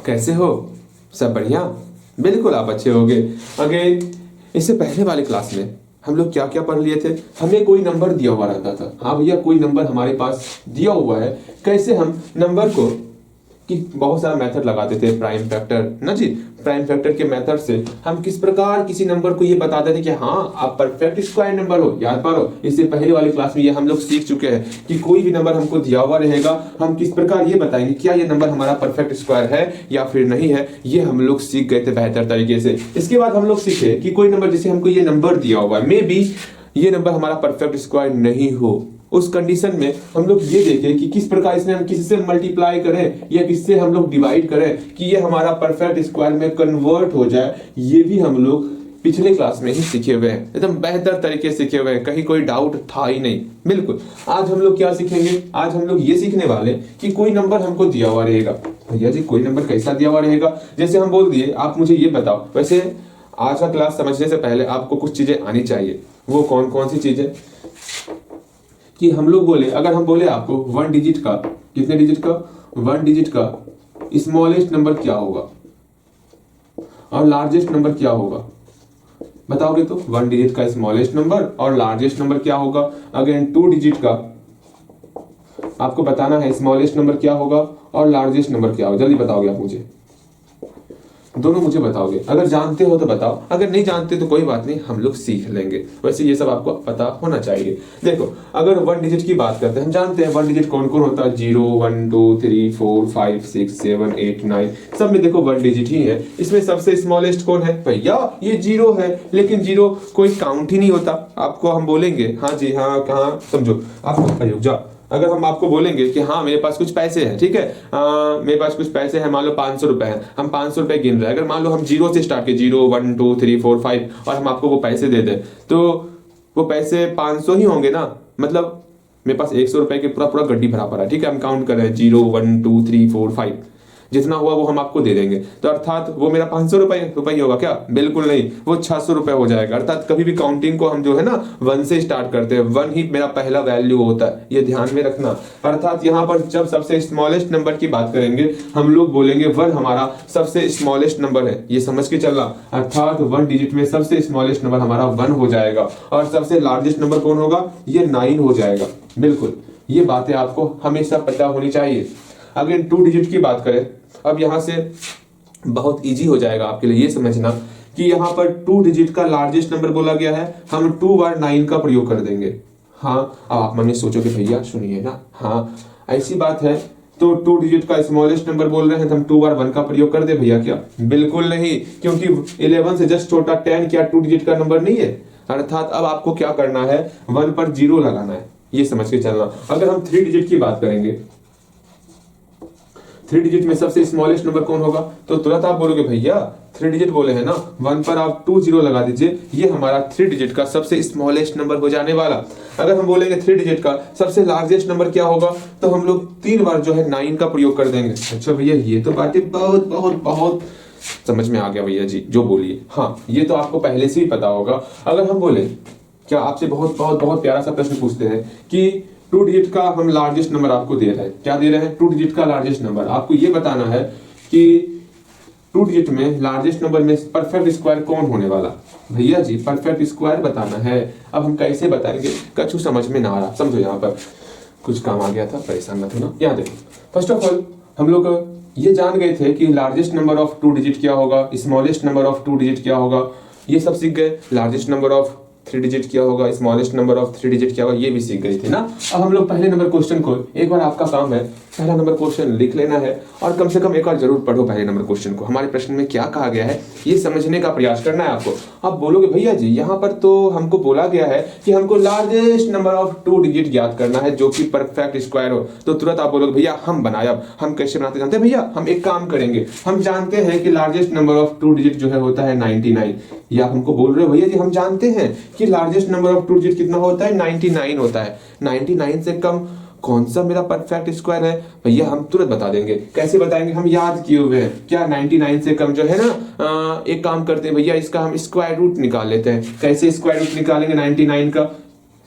कैसे हो? सब बढ़िया? बिल्कुल आप अच्छे होगे। अगेन, इससे पहले वाले क्लास में हम लोग क्या क्या पढ़ लिए थे? हमें कोई नंबर दिया हुआ रहता था। हाँ भैया, कोई नंबर हमारे पास दिया हुआ है, कैसे हम नंबर को, कि बहुत सारा मेथड लगाते थे, प्राइम फैक्टर ना जी। प्राइम फैक्टर के मेथड से हम किस प्रकार किसी नंबर को ये बताते थे कि हाँ आप परफेक्ट स्क्वायर नंबर हो। याद पारो, इससे पहले वाली क्लास में ये हम लोग सीख चुके हैं कि कोई भी नंबर हमको दिया हुआ रहेगा, हम किस प्रकार ये बताएंगे क्या ये नंबर हमारा परफेक्ट स्क्वायर है या फिर नहीं है। ये हम लोग सीख गए थे बेहतर तरीके से। इसके बाद हम लोग सीखे कि कोई नंबर, जैसे हमको ये नंबर दिया हुआ है, मे बी ये नंबर हमारा परफेक्ट स्क्वायर नहीं हो, उस कंडीशन में हम लोग ये देखें कि किस प्रकार इसने हम किससे मल्टीप्लाई करें या किससे हम लोग डिवाइड करें कि ये हमारा परफेक्ट स्क्वायर में कन्वर्ट हो जाए। ये भी हम लोग पिछले क्लास में ही सीखे हुए हैं, एकदम बेहतर तरीके से सीखे हुए हैं, कहीं कोई डाउट था ही नहीं। बिल्कुल। आज हम लोग क्या सीखेंगे? आज हम लोग ये सीखने वाले कि कोई नंबर हमको दिया हुआ रहेगा। भैया जी, कोई नंबर कैसा दिया हुआ रहेगा? जैसे हम बोल दिए, आप मुझे ये बताओ। वैसे आज का क्लास समझने से पहले आपको कुछ चीजें आनी चाहिए। वो कौन कौन सी चीजें? कि हम लोग बोले, अगर हम बोले आपको 1 डिजिट का, कितने डिजिट का? 1 डिजिट का स्मॉलेस्ट नंबर क्या होगा और लार्जेस्ट नंबर क्या होगा? बताओगे तो 1 डिजिट का स्मॉलेस्ट नंबर और लार्जेस्ट नंबर क्या होगा। अगेन 2 डिजिट का आपको बताना है स्मॉलेस्ट नंबर क्या होगा और लार्जेस्ट नंबर क्या होगा। जल्दी बताओगे आप मुझे, दोनों मुझे बताओगे। अगर जानते हो तो बताओ, अगर नहीं जानते तो कोई बात नहीं, हम लोग सीख लेंगे। वैसे ये सब आपको पता होना चाहिए। देखो, अगर 1 डिजिट की बात करते हैं, हम जानते हैं 1 डिजिट कौन कौन होता है। 0 1 2 3 4 5 6 7 8 9, सब में देखो 1 डिजिट ही है। इसमें सबसे स्मॉलेस्ट कौन है? भैया ये 0 है, लेकिन 0 कोई काउंट ही नहीं होता। आपको हम बोलेंगे हाँ जी हाँ, कहाँ समझो आपको, जा अगर हम आपको बोलेंगे कि हाँ मेरे पास कुछ पैसे हैं, ठीक है, मेरे पास कुछ पैसे हैं, मान लो 500 रुपए हैं, हम 500 रुपए गिन रहे हैं। अगर मान लो हम 0 से स्टार्ट किए, 0 1 2 3 4 5, और हम आपको वो पैसे दे दें, तो वो पैसे 500 ही होंगे ना। मतलब मेरे पास 100 रुपए के पूरा पूरा गड्डी भरा पड़ा है, ठीक है, हम काउंट कर रहे हैं 0 1 2 3 4 5, जितना हुआ वो हम आपको दे देंगे। तो अर्थात वो मेरा 500 रुपए होगा क्या? बिल्कुल नहीं, वो 600 रुपए हो जाएगा। अर्थात कभी भी काउंटिंग को हम जो है ना 1 से स्टार्ट करते हैं, 1 ही मेरा पहला वैल्यू होता है, ये ध्यान में रखना। अर्थात यहाँ पर जब सबसे स्मॉलेस्ट नंबर की बात करेंगे, हम लोग बोलेंगे 1 हमारा सबसे स्मॉलेस्ट नंबर है, ये समझ के चलना। अर्थात 1 डिजिट में सबसे स्मॉलेस्ट नंबर हमारा 1 हो जाएगा और सबसे लार्जेस्ट नंबर कौन होगा? ये 9 हो जाएगा। बिल्कुल, ये बातें आपको हमेशा पता होनी चाहिए। अगर 2 डिजिट की बात करें, अब यहां से बहुत इजी हो जाएगा आपके लिए ये समझना कि यहां पर 2 डिजिट का लार्जेस्ट नंबर बोला गया है, हम 2 बार 9 का प्रयोग कर देंगे। हाँ, अब आप मन में सोचोगे भैया सुनिए ना, हाँ ऐसी बात है तो 2 डिजिट का स्मॉलेस्ट नंबर बोल रहे हैं तो हम 2 बार 1 का प्रयोग कर दे भैया क्या? बिल्कुल नहीं, क्योंकि 11 से जस्ट छोटा 10 क्या 2 डिजिट का नंबर नहीं है। अर्थात अब आपको क्या करना है? 1 पर 0 लगाना है, ये समझ के चलना। अगर हम 3 डिजिट की बात करेंगे, 3 डिजिट में सबसे स्मॉलेस्ट नंबर कौन होगा? तो तुरंत आप बोलोगे भैया 3 डिजिट बोले हैं ना, 1 पर आप 2 0 लगा दीजिए, ये हमारा 3 डिजिट का सबसे स्मॉलेस्ट नंबर हो जाने वाला। अगर हम बोलेंगे 3 डिजिट का सबसे लार्जेस्ट नंबर क्या होगा, तो हम लोग 3 बार जो है 9 का प्रयोग कर देंगे। अच्छा भैया, ये तो बातें बहुत बहुत बहुत समझ में आ गया भैया जी, जो बोलिए। हाँ, ये तो आपको पहले से ही पता होगा। अगर हम बोले, क्या आपसे बहुत बहुत बहुत प्यारा सा प्रश्न पूछते हैं कि 2 डिजिट का हम लार्जेस्ट नंबर आपको दे रहे हैं, क्या दे रहे हैं? 2 डिजिट का लार्जेस्ट नंबर। आपको ये बताना है कि 2 डिजिट में लार्जेस्ट नंबर में परफेक्ट स्क्वायर कौन होने वाला? भैया जी परफेक्ट स्क्वायर बताना है। अब हम कैसे बताएंगे? कछु समझ में ना आ रहा, समझो यहाँ पर कुछ काम आ गया था, परेशान मत होना। यहाँ देखो, फर्स्ट ऑफ ऑल हम लोग ये जान गए थे कि लार्जेस्ट नंबर ऑफ 2 डिजिट क्या होगा, स्मॉलेस्ट नंबर ऑफ 2 डिजिट क्या होगा, ये सब सीख गए। लार्जेस्ट नंबर ऑफ 3 डिजिट क्या होगा, स्मॉलेस्ट नंबर ऑफ 3 डिजिट क्या होगा, ये भी सीख गए थे ना। अब हम लोग पहले नंबर क्वेश्चन को, एक बार आपका काम है पहला नंबर क्वेश्चन लिख लेना है और कम से कम एक बार जरूर पढ़ो पहले नंबर क्वेश्चन को। हमारे प्रश्न में क्या कहा गया है ये समझने का प्रयास करना है आपको। आप बोलोगे भैया जी यहाँ पर तो हमको बोला गया है कि हमको लार्जेस्ट नंबर ऑफ 2 डिजिट याद करना है जो कि परफेक्ट स्क्वायर हो, तो तुरंत आप बोलोगे भैया हम बनाए। हम कैसे बनाते जानते हैं भैया? हम एक काम करेंगे, हम जानते हैं कि लार्जेस्ट नंबर ऑफ 2 डिजिट जो है होता है 99। या हमको बोल रहे हो भैया जी हम जानते हैं कि लार्जेस्ट नंबर ऑफ 2 डिजिट कितना होता है? 99 होता है। 99 से कम कौन सा मेरा परफेक्ट स्क्वायर है? भैया हम तुरंत बता देंगे। कैसे बताएंगे? हम याद किए हुए हैं। क्या 99 से कम जो है ना, एक काम करते हैं भैया, इसका हम स्क्वायर रूट निकाल लेते हैं। कैसे स्क्वायर रूट निकालेंगे 99 का?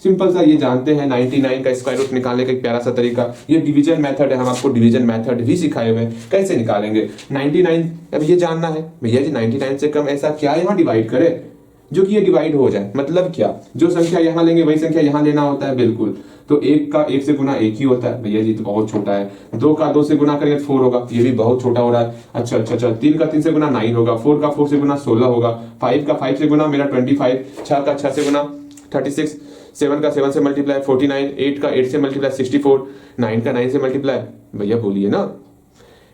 सिंपल सा ये जानते हैं 99 का स्क्वायर रूट निकालने का एक प्यारा सा तरीका, ये डिवीजन मेथड है। हम आपको डिवीजन मेथड भी सिखाए हुए हैं कैसे निकालेंगे 99। अब ये जानना है भैया जी 99 से कम ऐसा क्या यहाँ डिवाइड करे जो कि ये डिवाइड हो जाए, मतलब क्या, जो संख्या यहाँ लेंगे वही संख्या यहाँ लेना होता है, बिल्कुल। तो एक का एक से गुना एक ही होता है, भैया जी तो बहुत छोटा है। दो का दो से गुना करेंगे तो 4 होगा, ये भी बहुत छोटा हो रहा है। अच्छा, तीन का 3 से गुना 9 होगा, 4 का 4 से गुना 16 होगा, 5 का 5 से गुना मेरा 25, 6 का 6 से गुना 36, 7 का 7 से मल्टीप्लाई 49, 8 का 8 से मल्टीप्लाई 64, 9 का 9 से मल्टीप्लाई भैया बोलिए ना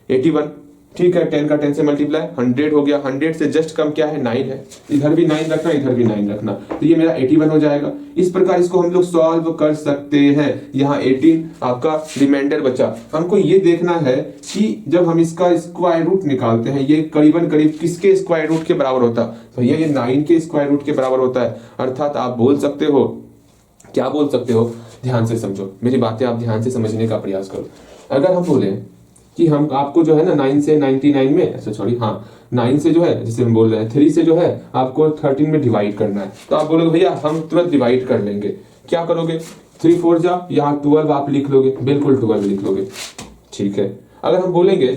81, ठीक है। 10 का 10 से मल्टीप्लाई 100 हो गया। 100 से जस्ट कम क्या है 9 है, इधर भी 9 रखना, इधर भी 9 रखना, तो ये मेरा 81 हो जाएगा। इस प्रकार इसको हम लोग सॉल्व कर सकते हैं। यहाँ 18 आपका रिमाइंडर बचा। हमको ये देखना है कि जब हम इसका स्क्वायर रूट निकालते हैं ये करीबन करीब किसके स्क्वायर रूट के बराबर होता है, भैया ये 9 के स्क्वायर रूट के बराबर होता है। अर्थात आप बोल सकते हो, क्या बोल सकते हो, ध्यान से समझो मेरी बातें, आप ध्यान से समझने का प्रयास करो। अगर हम बोले कि हम आपको जो है ना 9 से 99 में, अच्छा सॉरी हाँ 9 से जो है जिसे हम बोल रहे हैं 3 से जो है आपको 13 में डिवाइड करना है, तो आप बोलोगे भैया हम तुरंत डिवाइड कर लेंगे। क्या करोगे 3 4 जा, यहाँ 12 आप लिख लोगे, बिल्कुल 12 लिख लोगे, ठीक है। अगर हम बोलेंगे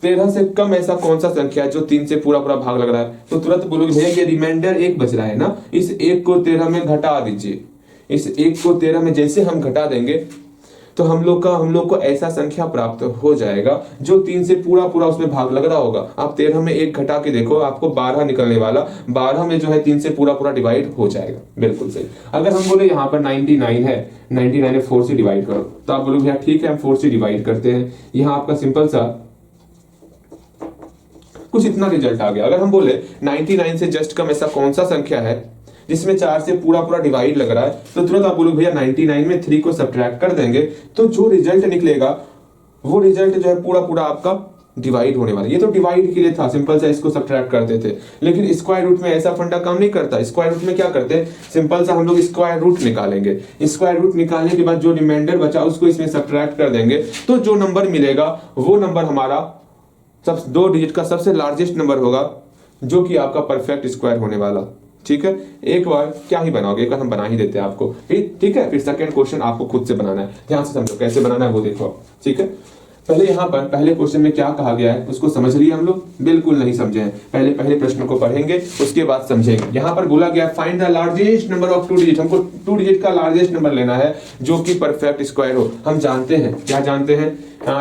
13 से कम ऐसा कौन सा संख्या है जो 3 से पूरा पूरा भाग लग रहा है, तो तुरंत बोलोगे भैया ये रिमाइंडर 1 बच रहा है ना, इस 1 को 13 में घटा दीजिए। इस 1 को 13 में जैसे हम घटा देंगे तो हम लोग को ऐसा संख्या प्राप्त हो जाएगा जो 3 से पूरा पूरा उसमें भाग लग रहा होगा। आप 13 में 1 घटा के देखो, आपको 12 निकलने वाला, 12 में जो है 3 से पूरा पूरा डिवाइड हो जाएगा, बिल्कुल सही। अगर हम बोले यहाँ पर 99 है, 99 है 4 से डिवाइड करो, तो आप बोलोगे भैया ठीक है हम 4 से डिवाइड करते हैं। यहाँ आपका सिंपल सा कुछ इतना रिजल्ट आ गया। अगर हम बोले 99 से जस्ट कम ऐसा कौन सा संख्या है जिसमें 4 से पूरा पूरा डिवाइड लग रहा है, तो तुरंत आप बोलोगे भैया 99 में 3 को सब्ट्रैक्ट कर देंगे तो जो रिजल्ट निकलेगा वो रिजल्ट जो है पूरा पूरा आपका डिवाइड होने वाला। ये तो डिवाइड के लिए था, सिंपल सा इसको सब्ट्रैक्ट करते थे, लेकिन स्क्वायर रूट में ऐसा फंडा काम नहीं करता। स्क्वायर रूट में क्या करते हैं, सिंपल सा हम लोग स्क्वायर रूट निकालेंगे, स्क्वायर रूट निकालने के बाद जो रिमाइंडर बचा उसको इसमें सब्ट्रैक्ट कर देंगे, तो जो नंबर मिलेगा वो नंबर हमारा सब 2 डिजिट का सबसे लार्जेस्ट नंबर होगा, जो कि आपका परफेक्ट स्क्वायर होने वाला, ठीक है। एक बार क्या ही बनाओगे, एक बार हम बना ही देते हैं आपको, ठीक है। फिर सेकंड क्वेश्चन आपको खुद से बनाना है, ध्यान से समझो कैसे बनाना है वो देखो, ठीक है। पहले यहाँ पर पहले क्वेश्चन में क्या कहा गया है उसको समझ लिए हम लोग, बिल्कुल नहीं समझे हैं। पहले प्रश्न को पढ़ेंगे उसके बाद समझेंगे। यहाँ पर बोला गया find the largest number of 2 digit, हमको 2 डिजिट का लार्जेस्ट नंबर लेना है जो कि परफेक्ट स्क्वायर हो। हम जानते हैं, क्या जानते हैं,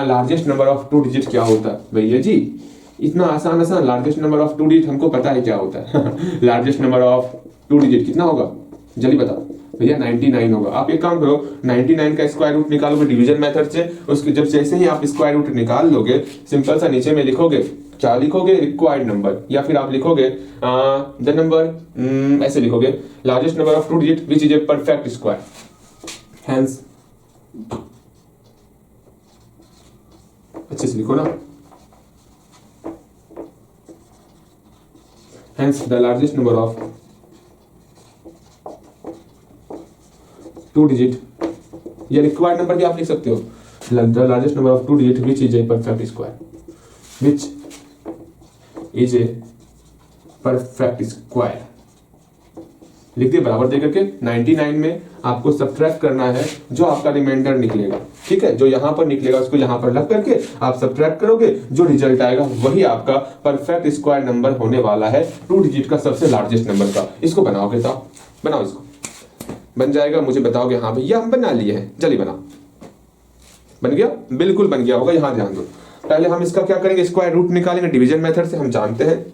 लार्जेस्ट नंबर ऑफ 2 डिजिट क्या होता है भैया जी, इतना आसान लार्जेस्ट नंबर ऑफ 2 डिजिट हमको पता है क्या होता है। लार्जेस्ट नंबर ऑफ 2 डिजिट कितना होगा, जल्दी बताओ भैया 99 होगा। आप एक काम करो 99 का स्क्वायर रूट निकालोगे डिवीजन मेथड से, उसके जब जैसे ही आप स्क्वायर रूट निकाल लोगे सिंपल सा नीचे में लिखोगे, क्या लिखोगे, रिक्वायर्ड नंबर, या फिर आप लिखोगे द नंबर, ऐसे लिखोगे largest number of 2 digit which is a perfect square, hence अच्छे से लिखो ना, hence the largest number of 2 digit, या रिक्वायर्ड नंबर भी आप लिख सकते हो, the largest number of 2 digit which is a perfect square, which is a perfect square, लिख दिए बराबर देकर के। 99 में आपको सब्ट्रैक्ट करना है जो आपका रिमाइंडर निकलेगा, ठीक है, जो यहाँ पर निकलेगा उसको यहाँ पर लग करके आप सब्ट्रैक्ट करोगे, जो रिजल्ट आएगा वही आपका परफेक्ट स्क्वायर नंबर होने वाला है 2 डिजिट का सबसे लार्जेस्ट नंबर का। इसको बनाओगे तो बनाओ, इसको बन जाएगा, मुझे बताओगे हाँ भैया हम बना लिए हैं, जल्दी बनाओ। बन गया, बिल्कुल बन गया होगा। यहाँ ध्यान दो, पहले हम इसका क्या करेंगे, स्क्वायर रूट निकालेंगे डिवीजन मेथड से। हम जानते हैं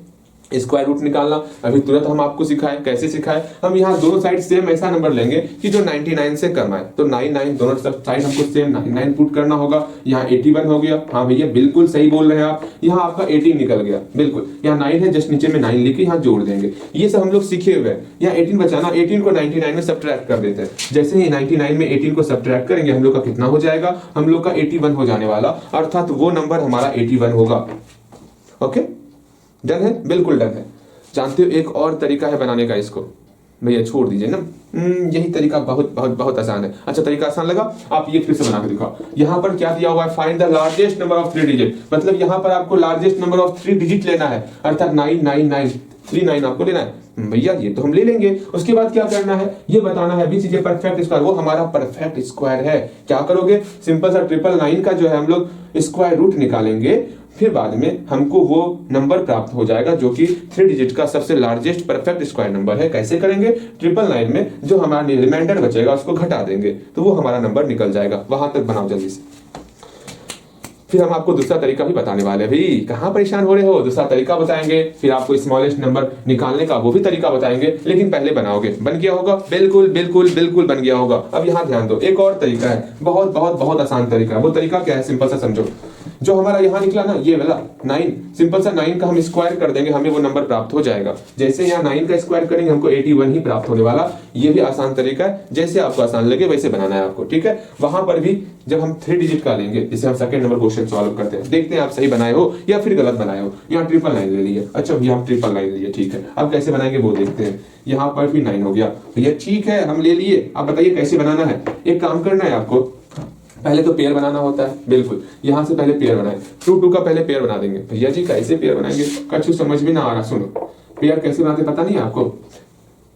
स्क्वायर रूट निकालना, अभी तुरंत हम आपको सिखाएं, कैसे सिखाएं, हम यहाँ दोनों साइड सेम ऐसा नंबर लेंगे कि जो 99 से कम आए, तो 99 दोनों साइड हमको सेम 99 पुट करना होगा। यहाँ 81 हो गया, हाँ भैया बिल्कुल सही बोल रहे हैं आप, यहाँ आपका 18 निकल गया, बिल्कुल यहाँ 9 है, जस्ट नीचे में 9 लिख के यहाँ जोड़ देंगे। ये सब हम लोग सीखे हुए हैं। यहाँ 18 बचाना, 18 को 99 में सब्ट्रैक्ट कर देते हैं। जैसे ही 99 में 18 को सब्ट्रैक्ट करेंगे हम लोग का कितना हो जाएगा, हम लोग का 81 हो जाने वाला, अर्थात वो नंबर हमारा 81 होगा। ओके, डन है, बिल्कुल डन है। जानते हो एक और तरीका है बनाने का, इसको भैया छोड़ दीजिए ना, यही तरीका बहुत बहुत बहुत आसान है। अच्छा तरीका आसान लगा, आप ये फिर से बना के दिखाओ। यहाँ पर क्या दिया हुआ है, find the largest number of 3 digit, मतलब यहाँ पर आपको लार्जेस्ट नंबर ऑफ 3 डिजिट लेना है, अर्थात 999 39 आपको लेना है भैया, ये तो हम ले लेंगे। उसके बाद क्या करना है, ये बताना है which is a perfect square, वो हमारा परफेक्ट स्क्वायर है। क्या करोगे, सिंपल सा 999 का जो है हम लोग स्क्वायर रूट निकालेंगे, फिर बाद में हमको वो नंबर प्राप्त हो जाएगा जो कि 3 डिजिट का सबसे लार्जेस्ट परफेक्ट स्क्वायर नंबर है। कैसे करेंगे, 999 में जो हमारा रिमाइंडर बचेगा उसको घटा देंगे तो वो हमारा नंबर निकल जाएगा। वहां तक बनाओ जल्दी से। फिर हम आपको दूसरा तरीका भी बताने वाले हैं। भाई कहाँ परेशान हो रहे हो, दूसरा तरीका बताएंगे, फिर आपको स्मॉलेस्ट नंबर निकालने का वो भी तरीका बताएंगे, लेकिन पहले बनाओगे। बन गया होगा, बिल्कुल बिल्कुल बिल्कुल बन गया होगा। अब यहाँ ध्यान दो, एक और तरीका है, बहुत बहुत बहुत आसान तरीका है। वो तरीका क्या है, सिंपल सा समझो। जो हमारा यहाँ निकला ना ये वाला 9, सिंपल सा 9 का हम स्क्वायर कर देंगे, हमें वो नंबर प्राप्त हो जाएगा। जैसे यहाँ 9 का स्क्वायर करेंगे हमको 81 ही प्राप्त होने वाला। ये भी आसान तरीका है, जैसे आपको आसान लगे वैसे बनाना है आपको, ठीक है। वहां पर भी जब हम 3 डिजिट का लेंगे, जैसे हम सेकंड नंबर क्वेश्चन सॉल्व करते हैं, देखते हैं आप सही बनाए हो या फिर गलत बनाए हो। यहाँ 999 ले लिए, अच्छा भैया हम 999 ले लिए, ठीक है। अब कैसे बनाएंगे वो देखते हैं। यहाँ पर भी 9 हो गया भैया, ठीक है हम ले लिए। अब बताइए कैसे बनाना है। एक काम करना है आपको, पहले तो पेयर बनाना होता है, बिल्कुल यहां से पहले पेयर बनाए। 2 का पहले पेयर बना देंगे। भैया जी कैसे पेयर बनाएंगे, कुछ समझ में ना आ रहा, सुनो। पेयर कैसे बनाते पता नहीं आपको,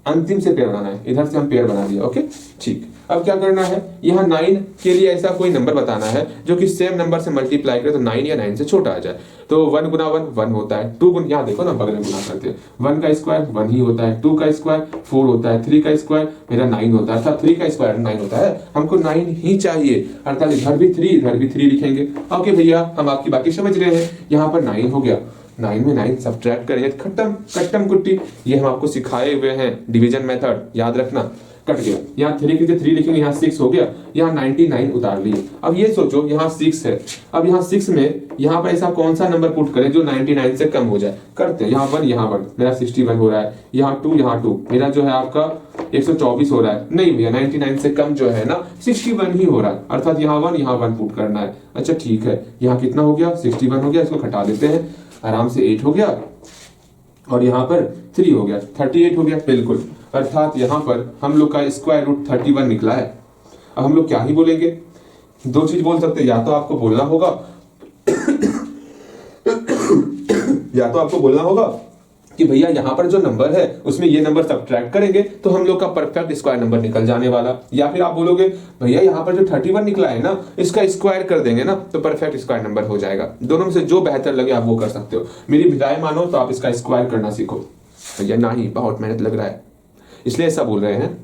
अंतिम से पेयर बनाना है। इधर से हम पेयर बना दिया, ओके ठीक। अब क्या करना है, यहाँ 9 के लिए ऐसा कोई नंबर बताना है जो कि सेम नंबर से मल्टीप्लाई करे तो 9 या 9 से छोटा आ जाए। तो 1 गुना 1 1 होता है, 2 गुना, यहाँ देखो ना बगल में गुना करते हैं, 1 का स्क्वायर 1 ही होता है, 2 का स्क्वायर 4 होता है, 3 का स्क्वायर मेरा 9 होता है, अर्थात 3 का स्क्वायर 9 होता है। हमको 9 ही चाहिए, अर्थात इधर भी 3 इधर भी 3 लिखेंगे। ओके भैया हम आपकी बाकी समझ रहे हैं। यहाँ पर 9 हो गया, 9 में 9 सब्ट्रैक्ट करेंगे, खत्म, कट्टम कुट्टी। ये हम आपको सिखाए हुए हैं डिवीजन मेथड, याद रखना। कट गया, यहाँ 3 की 3 लिखेंगे, यहाँ 6 हो गया, यहाँ 99 उतार लिए। अब ये सोचो यहाँ 6 है, अब यहाँ 6 में यहाँ पर ऐसा कौन सा नंबर पुट करें जो 99 से कम हो जाए। करते हैं, यहाँ 1 यहाँ 1 मेरा 61 हो रहा है, यहाँ 2 यहाँ 2 मेरा जो है आपका 124 हो रहा है। नहीं भैया 99 से कम जो है ना 61 ही हो रहा है, अर्थात यहाँ 1 यहाँ 1 पुट करना है। अच्छा ठीक है, यहाँ कितना हो गया, 61 हो गया, इसको घटा देते हैं, आराम से 8 हो गया, और यहाँ पर 3 हो गया, 38 हो गया, बिल्कुल। अर्थात यहाँ पर हम लोग का स्क्वायर रूट 31 निकला है। अब हम लोग क्या ही बोलेंगे, दो चीज बोल सकते हैं, या तो आपको बोलना होगा या तो आपको बोलना होगा कि भैया यहाँ पर जो नंबर है उसमें ये नंबर सब्ट्रैक्ट करेंगे तो हम लोग का परफेक्ट स्क्वायर नंबर निकल जाने वाला। या फिर आप बोलोगे भैया यहाँ पर जो 31 निकला है ना इसका स्क्वायर कर देंगे ना तो परफेक्ट स्क्वायर नंबर हो जाएगा। दोनों में से जो बेहतर लगे आप वो कर सकते हो। मेरी राय मानो तो आप इसका स्क्वायर करना सीखो। भैया नहीं, बहुत मेहनत लग रहा है, इसलिए ऐसा बोल रहे हैं।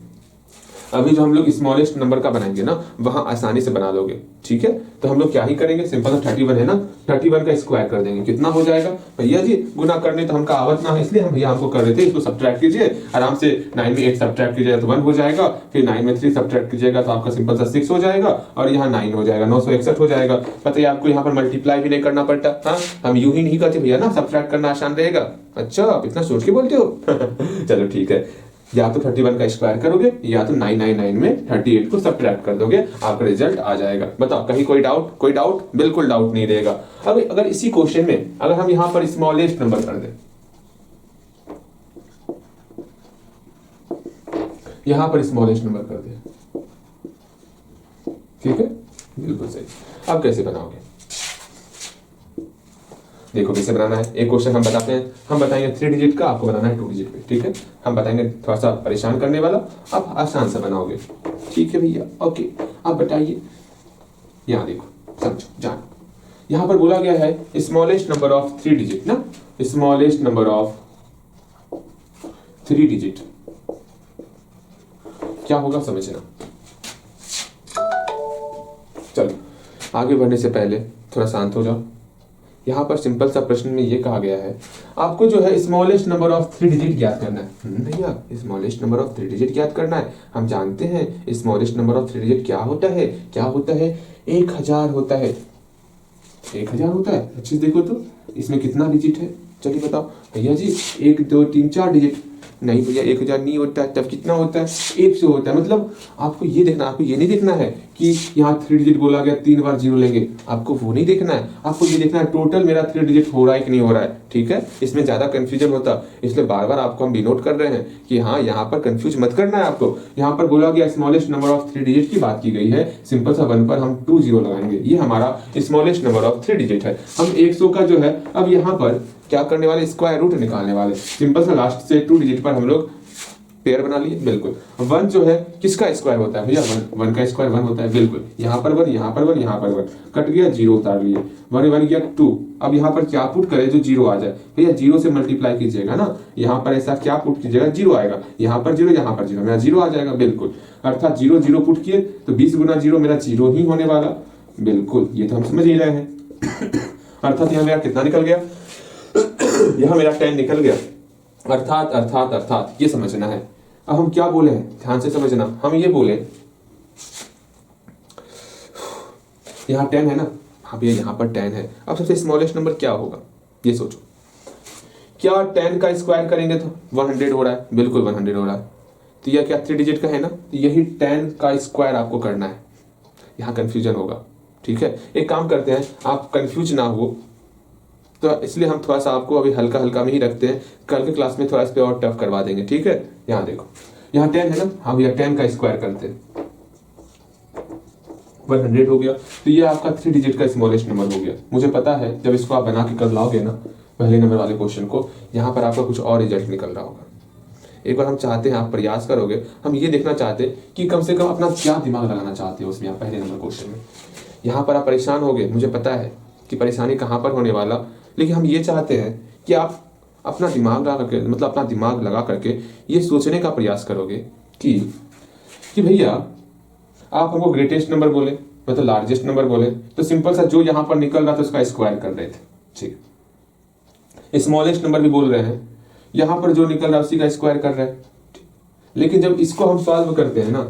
अभी जो हम लोग स्मॉलेस्ट नंबर का बनाएंगे ना वहां आसानी से बना लोगे, ठीक है। तो हम लोग क्या ही करेंगे, सिंपल 31 है ना, 31 का स्क्वायर कर देंगे, कितना हो जाएगा भैया जी, गुना करने तो हमका आवत ना है इसलिए हम भैया हमको कर देते हैं। इसको सब्ट्रैक्ट कीजिए आराम से, 9 में 8 सब्ट्रैक्ट कीजिएगा तो 1 हो जाएगा, फिर 9 में 3 सब्ट्रैक्ट कीजिएगा तो आपका सिंपल सा 6 हो जाएगा, और यहाँ 9 हो जाएगा, 961 हो जाएगा। पता है आपको यहाँ पर मल्टीप्लाई भी नहीं करना पड़ता। हाँ हम यूं ही नहीं करते भैया ना, सब्ट्रैक्ट करना आसान रहेगा। अच्छा आप इतना सोच के बोलते हो चलो ठीक है, या तो 31 का स्क्वायर करोगे या तो 999 में 38 को सब्ट्रैक्ट कर दोगे, आपका रिजल्ट आ जाएगा। बताओ कहीं कोई डाउट? कोई डाउट? बिल्कुल डाउट नहीं रहेगा। अब अगर इसी क्वेश्चन में अगर हम यहां पर स्मॉलेस्ट नंबर कर दें, यहां पर स्मॉलेस्ट नंबर कर दें, ठीक है बिल्कुल सही। अब कैसे बनाओगे, देखो कैसे बनाना है। एक क्वेश्चन हम बताते हैं, हम बताएंगे 3 डिजिट का, आपको बनाना है 2 डिजिट पे, ठीक है। हम बताएंगे थोड़ा सा परेशान करने वाला, आप आसान से बनाओगे, ठीक है भैया ओके। अब बताइए, यहाँ देखो समझो जानो, यहाँ पर बोला गया है स्मॉलेस्ट नंबर ऑफ 3 डिजिट ना, स्मॉलेस्ट नंबर ऑफ 3 डिजिट क्या होगा समझना। चलो आगे बढ़ने से पहले थोड़ा शांत हो जाओ। यहाँ पर सिंपल सा प्रश्न में ये कहा गया है आपको जो है स्मॉलेस्ट नंबर ऑफ 3 डिजिट ज्ञात करना है। भैया स्मॉलेस्ट नंबर ऑफ 3 डिजिट ज्ञात करना है, हम जानते हैं स्मॉलेस्ट नंबर ऑफ 3 डिजिट क्या होता है, क्या होता है 1000 होता है, 1000 होता है। अच्छी देखो तो इसमें कितना डिजिट है, चलिए बताओ भैया जी 1 2 3 4 डिजिट। नहीं भैया 1000 नहीं होता है, तब कितना होता है 100 होता है। मतलब आपको ये देखना, आपको ये नहीं देखना है कि यहाँ 3 डिजिट बोला गया 3 बार 0 लेंगे, आपको वो नहीं देखना है। आपको ये देखना है टोटल मेरा 3 डिजिट हो रहा है कि नहीं हो रहा है, ठीक है। इसमें ज्यादा कंफ्यूजन होता, इसलिए बार बार आपको हम डिनोट कर रहे हैं कि हाँ यहाँ पर कंफ्यूज मत करना है आपको। यहाँ पर बोला गया स्मॉलेस्ट नंबर ऑफ 3 डिजिट की बात की गई है, सिंपल सा 1 पर हम 2 0 लगाएंगे, ये हमारा स्मॉलेस्ट नंबर ऑफ 3 डिजिट है। हम 100 का जो है अब यहाँ पर क्या करने वाले, स्क्वायर रूट निकालने वाले। सिंपल सा लास्ट से 2 डिजिट पर हम लोग पेयर बना लिए, बिल्कुल। 1 जो है किसका स्क्वायर होता है भैया, 1 का स्क्वायर 1 होता है, बिल्कुल। यहाँ पर 1, यहाँ पर 1, यहाँ पर 1 कट गया, 0 उतार लिए, 1 1 गया 2। अब यहाँ पर क्या पुट करें जो 0 आ जाए भैया, 0 से मल्टीप्लाई कीजिएगा ना, यहाँ पर ऐसा क्या पुट कीजिएगा, 0 आएगा, यहाँ पर 0, यहाँ पर 0, मेरा 0 आ जाएगा, बिल्कुल। अर्थात 0 0 पुट किए तो 20 गुना 0 मेरा 0 ही होने वाला, बिल्कुल। ये तो हम समझ ही रहे हैं। अर्थात यहाँ मेरा कितना निकल गया, यहाँ मेरा 10 निकल गया। अर्थात अर्थात अर्थात ये समझना है। अब हम क्या बोले हैं, ध्यान से समझना। हम ये बोले यहाँ 10 है ना, हाँ भैया यहाँ पर 10 है। अब सबसे स्मॉलेस्ट नंबर क्या होगा, ये सोचो। क्या 10 का स्क्वायर करेंगे तो 100 हो रहा है, बिल्कुल 100 हो रहा है। तो यह क्या 3 डिजिट का है ना, तो यही 10 का स्क्वायर आपको करना है। यहाँ कंफ्यूजन होगा, ठीक है। एक काम करते हैं, आप कंफ्यूज ना हो, तो इसलिए हम थोड़ा सा आपको अभी हल्का हल्का में ही रखते हैं, कल के क्लास में थोड़ा इस पे और टफ करवा देंगे, ठीक है। यहाँ देखो, यहाँ 10 है ना, हाँ भैया 10 का स्क्वायर करते हैं, 100 हो गया। तो ये आपका 3 डिजिट का स्मॉलेस्ट नंबर हो गया। मुझे पता है जब इसको आप बना के कर लाओगे ना पहले नंबर वाले क्वेश्चन को, यहाँ पर आपका कुछ और रिजल्ट निकल रहा होगा। एक बार हम चाहते हैं, आप प्रयास करोगे, हम ये देखना चाहते हैं कि कम से कम अपना क्या दिमाग लगाना चाहते हो उसमें, आप पहले नंबर क्वेश्चन में। यहाँ पर आप परेशान होगे, मुझे पता है कि परेशानी कहाँ पर होने वाला, लेकिन हम ये चाहते हैं कि आप अपना दिमाग लगा करके, मतलब अपना दिमाग लगा करके ये सोचने का प्रयास करोगे कि भैया आप हमको ग्रेटेस्ट नंबर बोले, मतलब लार्जेस्ट नंबर बोले, तो सिंपल सा जो यहाँ पर निकल रहा था उसका स्क्वायर कर रहे थे, ठीक है। स्मॉलेस्ट नंबर भी बोल रहे हैं, यहाँ पर जो निकल रहा है उसी का स्क्वायर कर रहे हैं। लेकिन जब इसको हम सॉल्व करते हैं ना,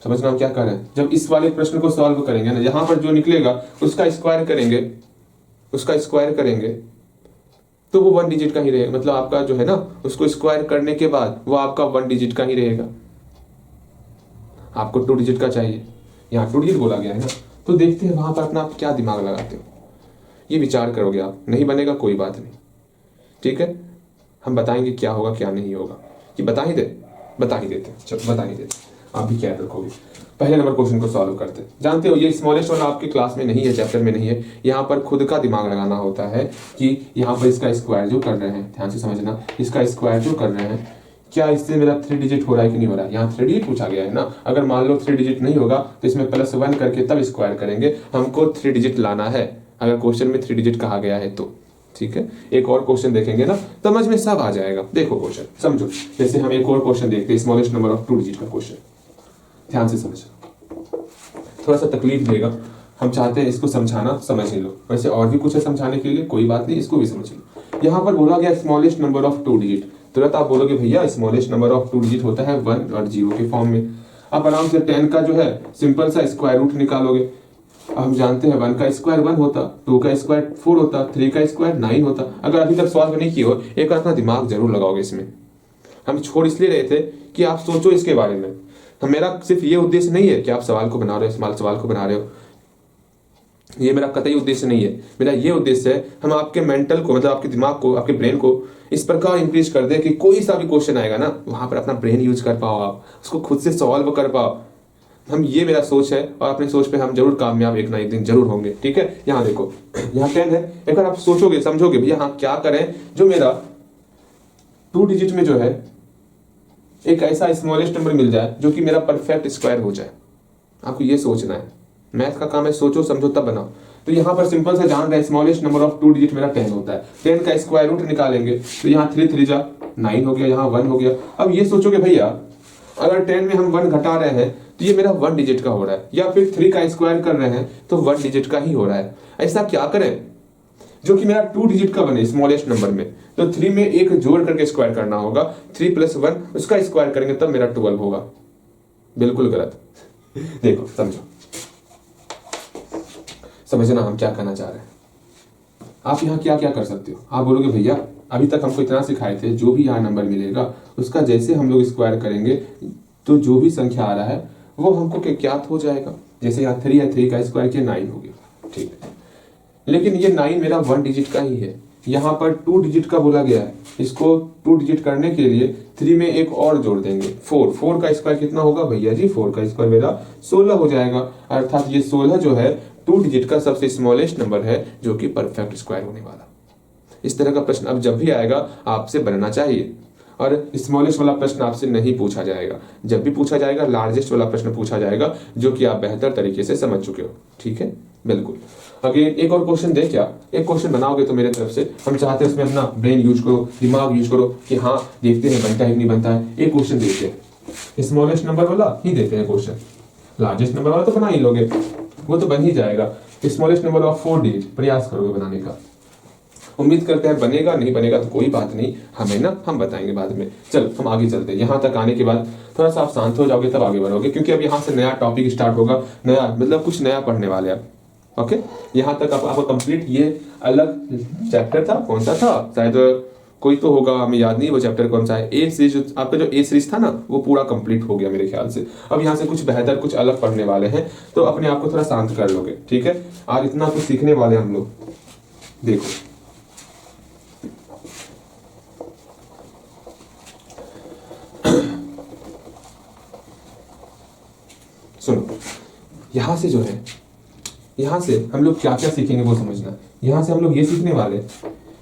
समझना हम क्या कर रहे हैं, जब इस वाले प्रश्न को सॉल्व करेंगे ना, यहाँ पर जो निकलेगा उसका स्क्वायर करेंगे, उसका स्क्वायर करेंगे तो वो 1 डिजिट का ही रहेगा। मतलब आपका जो है ना, उसको स्क्वायर करने के बाद वो आपका 1 डिजिट का ही रहेगा। आपको 2 डिजिट का चाहिए, यहाँ 2 डिजिट बोला गया है ना, तो देखते हैं वहां पर अपना आप क्या दिमाग लगाते हो, ये विचार करोगे आप। नहीं बनेगा कोई बात नहीं, ठीक है। हम बताएंगे क्या होगा क्या नहीं होगा, कि बता ही देते, चलो बता ही देते, आप भी क्या रखोगे। पहले नंबर क्वेश्चन को सॉल्व करते हैं। जानते हो ये स्मॉलेस्ट वाला आपके क्लास में नहीं है, चैप्टर में नहीं है। यहाँ पर खुद का दिमाग लगाना होता है कि यहाँ पर इसका स्क्वायर जो कर रहे हैं, ध्यान से समझना, इसका स्क्वायर जो कर रहे हैं, क्या इससे मेरा 3 डिजिट हो रहा है कि नहीं हो रहा है। यहाँ 3 डिजिट पूछा गया है ना, अगर मान लो 3 डिजिट नहीं होगा तो इसमें +1 करके तब स्क्वायर करेंगे। हमको 3 डिजिट लाना है, अगर क्वेश्चन में 3 डिजिट कहा गया है तो, ठीक है। एक और क्वेश्चन देखेंगे ना, समझ में सब आ जाएगा। देखो क्वेश्चन समझो, जैसे हम एक और क्वेश्चन देखते हैं, स्मॉलेस्ट नंबर ऑफ 2 डिजिट का क्वेश्चन। ध्यान से समझो, थोड़ा सा तकलीफ देगा, हम चाहते हैं इसको समझाना, समझ ही लो। वैसे और भी कुछ है समझाने के लिए, कोई बात नहीं, इसको भी समझ लो। यहाँ पर बोला गया स्मॉलेस्ट नंबर ऑफ 2 डिजिट, तुरंत आप बोलोगे भैया स्मॉलेस्ट नंबर ऑफ 2 डिजिट होता है 1 और 0 के फॉर्म में। आप आराम से 10 का जो है सिंपल सा स्क्वायर रूट निकालोगे। हम जानते हैं 1 का स्क्वायर 1 होता, 2 का स्क्वायर 4 होता, 3 का स्क्वायर 9 होता। अगर अभी तक सॉल्व नहीं किए हो, एक बार अपना दिमाग जरूर लगाओगे इसमें। हम छोड़ इसलिए रहे थे कि आप सोचो इसके बारे में। तो मेरा सिर्फ ये उद्देश्य नहीं है कि आप सवाल को बना रहे हो, सवाल को बना रहे हो, ये मेरा कतई उद्देश्य नहीं है। मेरा ये उद्देश्य है हम आपके मेंटल को, मतलब आपके दिमाग को, आपके ब्रेन को इस प्रकार इंक्रीज कर दे कि कोई सा भी क्वेश्चन आएगा ना, वहां पर अपना ब्रेन यूज कर पाओ, आप उसको खुद से सॉल्व कर पाओ। हम ये मेरा सोच है, और अपने सोच पे हम जरूर कामयाब एक ना एक दिन जरूर होंगे, ठीक है। यहाँ देखो, यहाँ 10 है। एक बार आप सोचोगे, समझोगे भैया हाँ क्या करें जो मेरा 2 डिजिट में जो है एक ऐसा स्मॉलेस्ट नंबर मिल जाए जो कि मेरा परफेक्ट स्क्वायर हो जाए। आपको ये सोचना है, मैथ का काम है, सोचो समझो तब बनाओ। तो यहाँ पर सिंपल सा जान रहे हैं स्मॉलेस्ट नंबर ऑफ 2 डिजिट मेरा 10 होता है। 10 का स्क्वायर रूट निकालेंगे तो यहाँ 3 3 जा 9 हो गया, यहाँ 1 हो गया। अब ये सोचोगे भैया अगर 10 में हम 1 घटा रहे हैं तो ये मेरा 1 डिजिट का हो रहा है, या फिर 3 का स्क्वायर कर रहे हैं तो 1 डिजिट का ही हो रहा है। ऐसा क्या करें जो कि मेरा 2 डिजिट का बने स्मॉलेस्ट नंबर में। तो 3 में एक जोड़ करके स्क्वायर करना होगा, 3 + 1 उसका स्क्वायर करेंगे तब मेरा 12 होगा। बिल्कुल गलत। देखो समझो, समझना हम क्या कहना चाह रहे हैं। आप यहाँ क्या क्या कर सकते हो। आप बोलोगे भैया अभी तक हमको इतना सिखाए थे, जो भी यहाँ नंबर मिलेगा उसका जैसे हम लोग स्क्वायर करेंगे तो जो भी संख्या आ रहा है वो हमको ज्ञात हो जाएगा। जैसे यहाँ 3 है, 3 का स्क्वायर किया 9 हो गया, ठीक है। लेकिन ये 9 मेरा 1 डिजिट का ही है। यहाँ पर 2 डिजिट का बोला गया है, इसको 2 डिजिट करने के लिए 3 में एक और जोड़ देंगे 4। 4 का स्क्वायर कितना होगा भैया जी, 4 का स्क्वायर मेरा 16 हो जाएगा। अर्थात ये 16 जो है 2 डिजिट का सबसे स्मॉलेस्ट नंबर है जो कि परफेक्ट स्क्वायर होने वाला। इस तरह का प्रश्न अब जब भी आएगा आपसे बनना चाहिए। और स्मॉलेस्ट वाला प्रश्न आपसे नहीं पूछा जाएगा, जब भी पूछा जाएगा लार्जेस्ट वाला प्रश्न पूछा जाएगा, जो कि आप बेहतर तरीके से समझ चुके हो। ठीक है, बिल्कुल। अगेन एक और क्वेश्चन दे क्या, एक क्वेश्चन बनाओगे तो मेरे तरफ से हम चाहते हैं उसमें अपना ब्रेन यूज करो, दिमाग यूज करो कि हाँ देखते हैं बनता है कि नहीं बनता है। एक क्वेश्चन देते हैं स्मॉलेस्ट नंबर वाला ही देते हैं क्वेश्चन, लार्जेस्ट नंबर वाला तो बना ही लोगे, वो तो बन ही जाएगा। स्मॉलेस्ट नंबर ऑफ 4 डिजिट प्रयास करोगे बनाने का, उम्मीद करते हैं बनेगा, नहीं बनेगा तो कोई बात नहीं, हमें ना हम बताएंगे बाद में। चल हम आगे चलते हैं। यहाँ तक आने के बाद थोड़ा सा आप शांत हो जाओगे तब आगे बढ़ोगे, क्योंकि अब यहाँ से नया टॉपिक स्टार्ट होगा, नया मतलब कुछ नया पढ़ने वाले आप। ओके, यहाँ तक आपको कंप्लीट ये अलग चैप्टर था, कौन सा था शायद कोई तो होगा, हमें याद नहीं वो चैप्टर कौन सा है। ए सीरीज, आपका जो ए सीरीज था ना वो पूरा कंप्लीट हो गया मेरे ख्याल से। अब यहाँ से कुछ बेहतर कुछ अलग पढ़ने वाले हैं, तो अपने आप को थोड़ा शांत कर लोगे। ठीक है, आज इतना कुछ सीखने वाले हम लोग। देखो सुनो, यहां से जो है, यहां से हम लोग क्या क्या सीखेंगे वो समझना। यहां से हम लोग ये सीखने वाले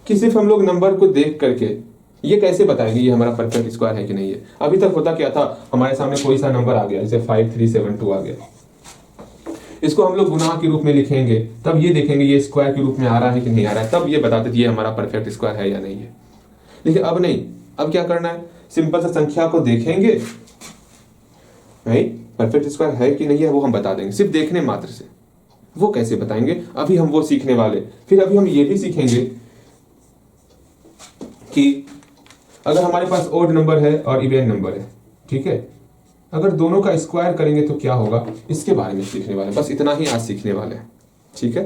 कि सिर्फ हम लोग नंबर को देख करके ये कैसे बताएंगे ये हमारा परफेक्ट स्क्वायर है कि नहीं है। अभी तक होता क्या था, हमारे सामने कोई सा नंबर आ गया, जैसे 5372 आ गया, इसको हम लोग गुना के रूप में लिखेंगे, तब ये देखेंगे ये स्क्वायर के रूप में आ रहा है कि नहीं आ रहा है, तब ये बताते थे ये हमारा परफेक्ट स्क्वायर है या नहीं है। लेकिन अब नहीं, अब क्या करना है, सिंपल सा संख्या को देखेंगे, नहीं परफेक्ट स्क्वायर है कि नहीं है वो हम बता देंगे सिर्फ देखने मात्र से। वो कैसे बताएंगे, अभी हम वो सीखने वाले। फिर अभी हम ये भी सीखेंगे कि अगर हमारे पास ओड नंबर है और इवन नंबर है, ठीक है, अगर दोनों का स्क्वायर करेंगे तो क्या होगा, इसके बारे में सीखने वाले। बस इतना ही आज सीखने वाले हैं। ठीक है,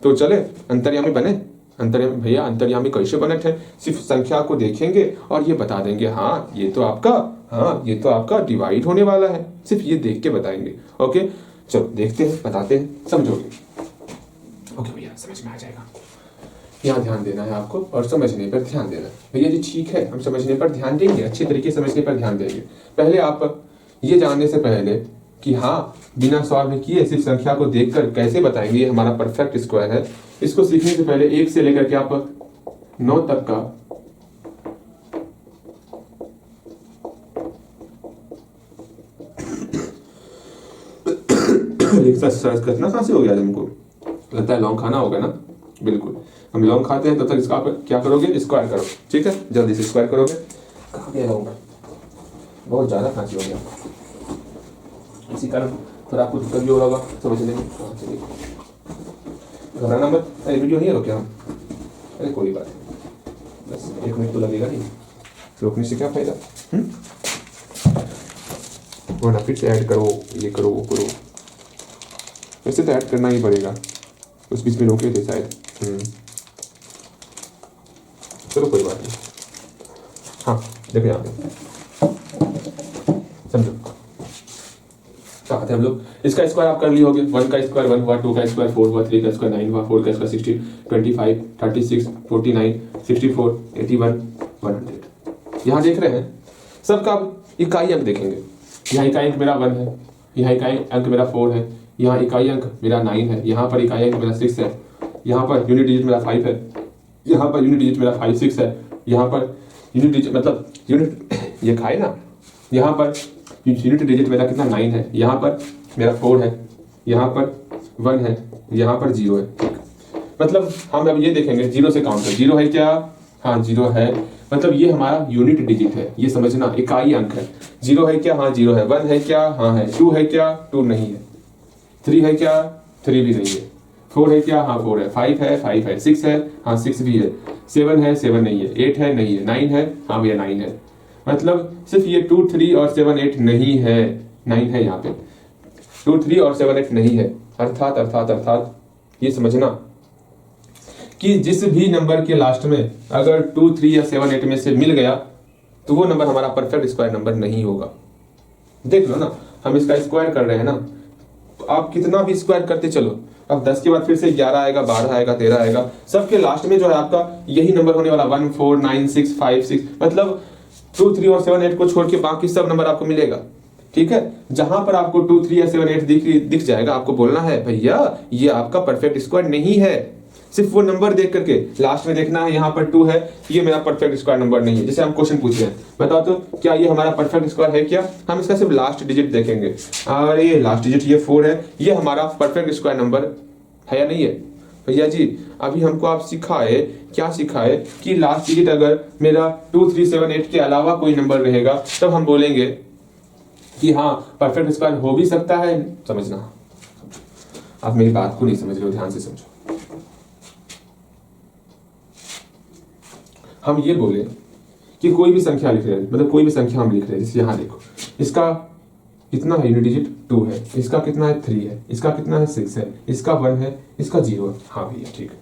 तो चले अंतर्यामी बने। अंतर्यामी भैया, अंतर्यामी कैसे बने थे, सिर्फ संख्या को देखेंगे और ये बता देंगे हाँ ये तो आपका, हाँ ये तो आपका डिवाइड होने वाला है, सिर्फ ये देख के बताएंगे। ओके चलो देखते हैं, बताते हैं, समझोगे। ओके भैया समझ में आ जाएगा, यहाँ ध्यान देना है आपको और समझने पर ध्यान देना है। भैया जी ठीक है, हम समझने पर ध्यान देंगे, अच्छे तरीके से समझने पर ध्यान देंगे। पहले आप ये जानने से पहले कि हाँ बिना सॉल्व किए सिर्फ संख्या को देखकर कैसे बताएंगे ये हमारा परफेक्ट स्क्वायर है, इसको सीखने से पहले 1 से लेकर के आप 9 तक का एक्सरसाइज करना कहाँ से हो गया तुमको, लगता है लौंग खाना होगा ना। बिल्कुल, हम लौंग खाते हैं तब तक इसका आप क्या करोगे, स्क्वायर करो। ठीक है, जल्दी से स्क्वायर करोगे। कहाँ गया लौंग, बहुत ज्यादा खांसी हो गया, इसी कारण थोड़ा आपको दिक्कत भी हो रहा होगा, समझ लेंगे। चलिए घबराना मत, अरे वीडियो नहीं रोके हम, अरे कोई बात नहीं, बस 1 मिनट तो लगेगा नहीं, रोकने से क्या फायदा। वरना फिर से ऐड करो, ये करो वो करो, वैसे तो ऐड करना ही पड़ेगा, उस बीच में रोके थे शायद। चलो कोई बात नहीं। हाँ देखो यहाँ पे समझो कहा थे हम लोग, इसका स्क्वायर आप कर लिए होगे, 1 का स्क्वायर 1 हुआ, 2 का स्क्वायर 4 हुआ, 3 का स्क्वायर 9 हुआ, 4 का स्क्वायर 16, 25, 36, 49, 64, 81, 100। यहाँ देख रहे हैं सबका इकाई अंक देखेंगे। यहाँ इकाई अंक मेरा 1 है, यहाँ इकाई अंक मेरा 4 है, यहाँ इकाई अंक मेरा 9 है, यहाँ पर इकाई अंक मेरा 6 है, यहाँ पर यूनिट डिजिट मेरा 5 है, यहाँ पर यूनिट डिजिट मेरा 5 6 है, यहाँ पर यूनिट डिजिट मतलब यूनिट ये खाए ना, यहाँ पर यूनिट डिजिट मेरा कितना 9 है, यहाँ पर मेरा 4 है, यहाँ पर 1 है, यहाँ पर 0 है। मतलब हम अब ये देखेंगे 0 से काउंट कर, 0 है क्या, हाँ 0 है, मतलब ये हमारा यूनिट डिजिट है, ये समझना इकाई अंक है। 0 है क्या, हाँ 0 है, 1 है क्या, हाँ है, 2 है क्या, 2 नहीं है, 3 है क्या, 3 भी नहीं है, 4 है क्या, हाँ 4 है, 5 है, 5 है, 6 है, हाँ 6 भी है, 7 है, 7 नहीं है, 8 है नहीं है, 9 है, हाँ भैया 9 है। मतलब सिर्फ ये 2 3 और 7 8 नहीं है, 9 है यहाँ पे, 2 3 और 7 8 नहीं है। अर्थात अर्थात अर्थात ये समझना कि जिस भी नंबर के लास्ट में अगर 2 3 या 7 8 में से मिल गया तो वो नंबर हमारा परफेक्ट स्क्वायर नंबर नहीं होगा। देख लो ना, हम इसका स्क्वायर कर रहे हैं ना, तो आप कितना भी स्क्वायर करते चलो, अब 10 के बाद फिर से 11 आएगा, 12 आएगा, 13 आएगा, सबके लास्ट में जो है आपका यही नंबर होने वाला, 1 4 9 6 5 6, मतलब 2 3 और 7 8 को छोड़ के बाकी सब नंबर आपको मिलेगा। ठीक है, जहां पर आपको 2 3 या 7 8 दिख जाएगा, आपको बोलना है भैया ये आपका परफेक्ट स्क्वायर नहीं है, सिर्फ वो नंबर देख करके लास्ट में देखना है यहाँ पर 2 है, ये मेरा परफेक्ट स्क्वायर नंबर नहीं है। जैसे हम क्वेश्चन पूछ रहे हैं, बताओ तो क्या ये हमारा परफेक्ट स्क्वायर है क्या? हम इसका सिर्फ लास्ट डिजिट देखेंगे, और ये लास्ट डिजिट ये 4 है, ये हमारा परफेक्ट स्क्वायर नंबर है या नहीं है? भैया जी अभी हमको आप सिखाए, क्या सिखाए कि लास्ट डिजिट अगर मेरा 2 3 7 8 के अलावा कोई नंबर रहेगा तब हम बोलेंगे कि हाँ परफेक्ट स्क्वायर हो भी सकता है। समझना, आप मेरी बात को नहीं समझ रहे हो, ध्यान से समझो। हम ये बोले कि कोई भी संख्या लिख रहे हैं, मतलब कोई भी संख्या हम लिख रहे हैं, जैसे यहाँ देखो, इसका कितना है यूनिट डिजिट 2 है, इसका कितना है 3 है, इसका कितना है 6 है, इसका 1 है, इसका 0 है। हाँ भैया ठीक है,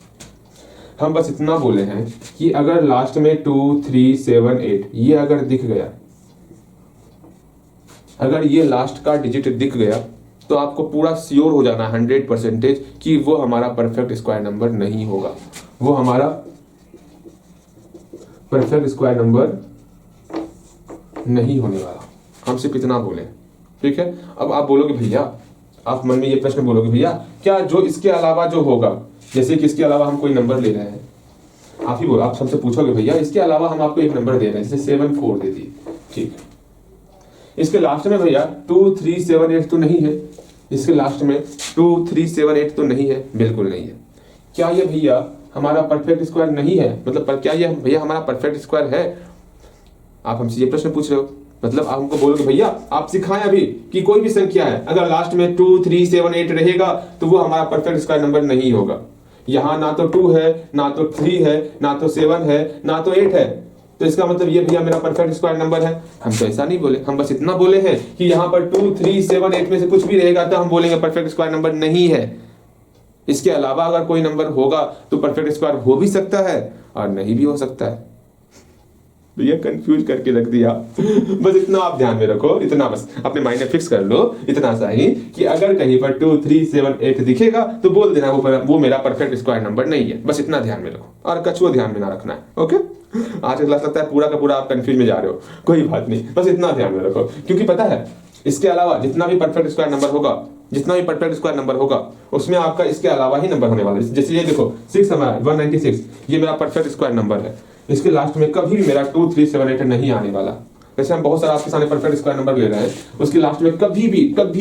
हम बस इतना बोले हैं कि अगर लास्ट में 2 3 7 8 ये अगर दिख गया, अगर ये लास्ट का डिजिट दिख गया तो आपको पूरा श्योर हो जाना 100% कि वो हमारा परफेक्ट स्क्वायर नंबर नहीं होगा, वो हमारा परफेक्ट स्क्वायर नंबर नहीं होने वाला। हम सिर्फ इतना बोले, ठीक है। अब आप बोलोगे भैया, आप मन में ये प्रश्न बोलोगे भैया क्या जो इसके अलावा जो होगा, जैसे कि इसके अलावा हम कोई नंबर ले रहे हैं, आप ही बोलो, आप सबसे पूछोगे भैया इसके अलावा हम आपको एक नंबर दे रहे हैं, जैसे 7 4 दे दिए, ठीक है। इसके लास्ट में भैया 2 3 7 8 तो नहीं है, इसके लास्ट में 2 3 7 8 तो नहीं है, बिल्कुल नहीं है। क्या ये भैया हमारा परफेक्ट स्क्वायर नहीं है? मतलब क्या ये भैया हमारा परफेक्ट स्क्वायर है? आप हमसे ये प्रश्न पूछ रहे हो, मतलब आप हमको बोलोगे भैया आप सिखाएं अभी कि कोई भी संख्या है अगर लास्ट में 2 3 7 8 रहेगा तो वो हमारा परफेक्ट स्क्वायर नंबर नहीं होगा। यहाँ ना तो 2 है, ना तो 3 है, ना तो 7 है, ना तो 8 है, तो इसका मतलब ये भैया मेरा परफेक्ट स्क्वायर नंबर है। हम तो ऐसा नहीं बोले, हम बस इतना बोले हैं कि यहाँ पर 2 3 7 8 में से कुछ भी रहेगा तो हम बोलेंगे परफेक्ट स्क्वायर नंबर नहीं है। इसके अलावा अगर कोई नंबर होगा तो परफेक्ट स्क्वायर हो भी सकता है और नहीं भी हो सकता है। तो ये कंफ्यूज करके रख दिया। बस इतना आप ध्यान में रखो, इतना बस अपने माइंड में फिक्स कर लो, इतना सा ही कि अगर कहीं पर 2 3 7 8 दिखेगा तो बोल देना वो मेरा परफेक्ट स्क्वायर नंबर नहीं है। बस इतना ध्यान में रखो और कछुआ ध्यान में ना रखना है। ओके, आज का क्लास लगता है पूरा का पूरा आप कंफ्यूज में जा रहे हो, कोई बात नहीं, बस इतना ध्यान में रखो, क्योंकि पता है इसके अलावा जितना भी परफेक्ट स्क्वायर नंबर होगा, जितना भी परफेक्ट स्क्वायर नंबर होगा उसमें आपका इसके अलावा ही नंबर होने वाला है। जैसे ये देखो 6 हमारा 196, ये मेरा परफेक्ट स्क्वायर नंबर है, इसके लास्ट में कभी भी मेरा 2 3 7 8 नहीं आने वाला। वैसे हम बहुत सारा आपके सामने परफेक्ट स्क्वायर नंबर ले रहे हैं, उसके लास्ट में कभी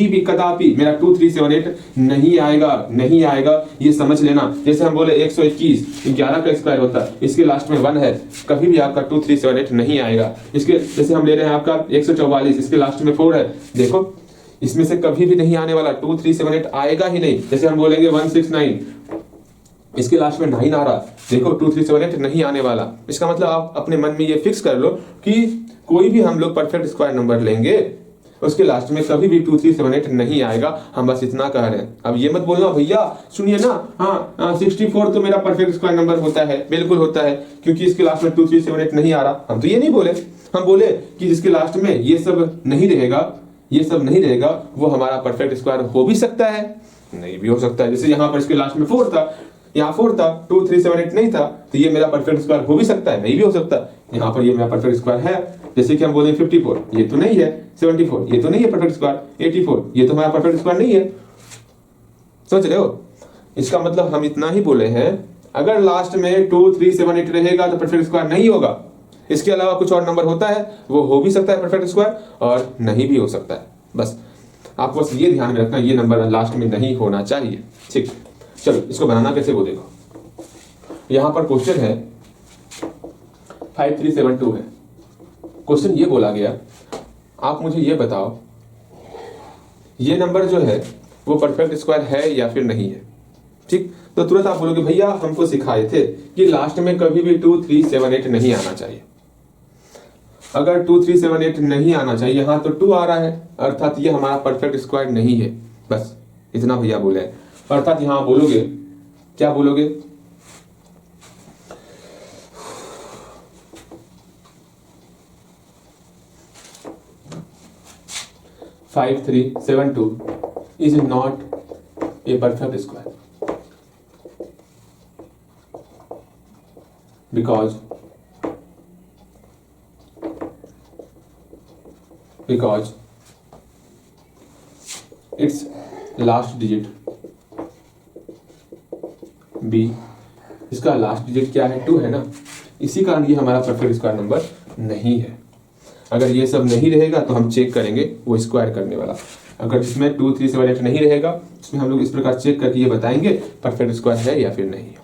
भी कदापि मेरा 2 3 7 8 नहीं आएगा, नहीं आएगा, ये समझ लेना। जैसे हम बोले 121 11 का स्क्वायर होता है, इसके लास्ट में 1 है, कभी भी आपका 2 3 7 8 नहीं आएगा। इसके जैसे हम ले रहे हैं आपका 144, इसके लास्ट में 4 है, देखो इसमें से कभी भी नहीं आने वाला, 2 3 7 8 आएगा ही नहीं। जैसे हम बोलेंगे 169, इसके लास्ट में 9 आ रहा, देखो 2 3 7 8 नहीं आने वाला। इसका मतलब आप अपने मन में ये फिक्स कर लो कि कोई भी हम लोग परफेक्ट स्क्वायर नंबर लेंगे उसके लास्ट में कभी भी 2 3 7 8 नहीं आएगा। हम बस इतना कह रहे हैं। अब ये मत बोलना भैया सुनिए ना, हाँ 64 तो मेरा परफेक्ट स्क्वायर नंबर होता है, बिल्कुल होता है, क्योंकि इसके लास्ट में 2 3 7 8 नहीं आ रहा। हम तो ये नहीं बोले, हम बोले कि जिसके लास्ट में ये सब नहीं रहेगा, ये सब नहीं रहेगा, वो हमारा परफेक्ट स्क्वायर हो भी सकता है, नहीं भी हो सकता है। जैसे यहाँ पर इसके लास्ट में 4 था, यहाँ 4 था, 2 3 7 8 नहीं था, तो ये मेरा परफेक्ट स्क्वायर हो भी सकता है, नहीं भी हो सकता। यहाँ पर ये मेरा परफेक्ट स्क्वायर है। जैसे कि हम बोले 54, ये तो नहीं है, 74 ये तो नहीं है परफेक्ट स्क्वायर, 84 ये तो हमारा परफेक्ट स्क्वायर नहीं है। सोच रहे हो? इसका मतलब हम इतना ही बोले हैं, अगर लास्ट में 2 3 7 8 रहेगा तो परफेक्ट स्क्वायर नहीं होगा। इसके अलावा कुछ और नंबर होता है, वो हो भी सकता है परफेक्ट स्क्वायर और नहीं भी हो सकता है। बस आपको बस ये ध्यान में रखना, ये नंबर लास्ट में नहीं होना चाहिए। ठीक, चलो इसको बनाना कैसे वो देखो। यहां पर क्वेश्चन है 5372 है। क्वेश्चन ये बोला गया, आप मुझे ये बताओ ये नंबर जो है वो परफेक्ट स्क्वायर है या फिर नहीं है। ठीक, तो तुरंत आप बोलोगे भैया हमको सिखाए थे कि लास्ट में कभी भी 2 3 7 8 नहीं आना चाहिए। अगर 2 3 7 8 नहीं आना चाहिए, यहां तो 2 आ रहा है, अर्थात ये हमारा परफेक्ट स्क्वायर नहीं है। बस इतना भैया बोले। अर्थात यहां बोलोगे, क्या बोलोगे, five 3 7 2 is not a perfect square because its last digit be इसका लास्ट डिजिट क्या है 2 है ना, इसी कारण ये हमारा परफेक्ट स्क्वायर नंबर नहीं है। अगर ये सब नहीं रहेगा तो हम चेक करेंगे वो स्क्वायर करने वाला। अगर जिसमें 2 3 7 8 नहीं रहेगा उसमें हम लोग इस प्रकार चेक करके ये बताएंगे परफेक्ट स्क्वायर है या फिर नहीं है।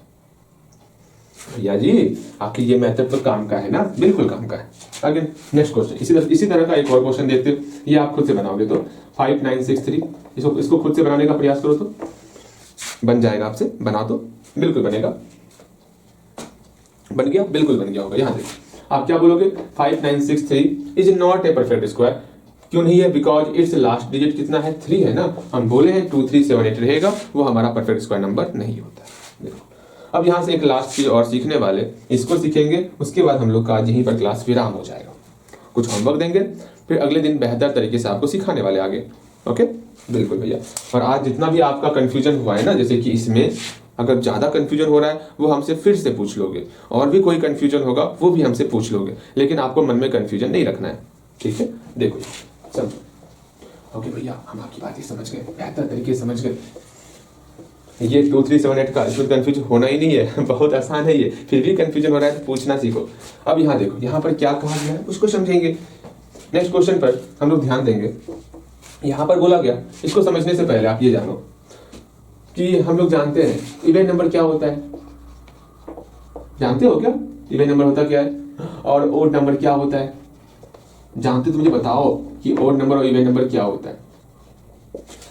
भैया जी आखिर ये मेथड तो काम का है ना, बिल्कुल काम का है। आगे नेक्स्ट क्वेश्चन इसी तरह का एक और क्वेश्चन देखते हैं, ये आप खुद से बनाओगे तो 5963, इसको खुद से बनाने का प्रयास करो तो बन जाएगा आपसे, बना तो बिल्कुल बनेगा। बन गया, बिल्कुल बन गया होगा। यहाँ देखो आप क्या बोलोगे 5963 is not a perfect square. क्यों नहीं है? बिकॉज इट्स लास्ट डिजिट कितना है 3 है ना, हम बोले हैं 2 3 7 8 रहेगा, वो हमारा परफेक्ट स्क्वायर नंबर नहीं होता है। देखो अब यहाँ से एक लास्ट चीज और सीखने वाले, इसको सीखेंगे उसके बाद हम लोग का आज यहीं पर क्लास विराम हो जाएगा। कुछ होमवर्क देंगे फिर अगले दिन बेहतर तरीके से आपको सिखाने वाले आगे। ओके बिल्कुल भैया। और आज जितना भी आपका कंफ्यूजन हुआ है ना, जैसे कि इसमें अगर ज्यादा कंफ्यूजन हो रहा है वो हमसे फिर से पूछ लोगे, और भी कोई कंफ्यूजन होगा वो भी हमसे पूछ लोगे, लेकिन आपको मन में कंफ्यूजन नहीं रखना है, ठीक है। देखो समझो। ओके भैया हम आपकी बातें समझ गए, बेहतर तरीके से समझ गए। ये 2 3 7 8 का इसमें कंफ्यूजन होना ही नहीं है, बहुत आसान है ये, फिर भी कंफ्यूजन हो रहा है तो पूछना सीखो। अब यहाँ देखो यहाँ पर क्या कहा गया है उसको समझेंगे। नेक्स्ट क्वेश्चन पर हम लोग ध्यान देंगे। यहाँ पर बोला गया, इसको समझने से पहले आप ये जानो कि हम लोग जानते हैं इवेंट नंबर क्या होता है। जानते हो क्या इवेंट नंबर होता क्या है, और ओड नंबर क्या होता है? जानते तो मुझे बताओ कि ओड नंबर और इवेंट नंबर क्या होता है।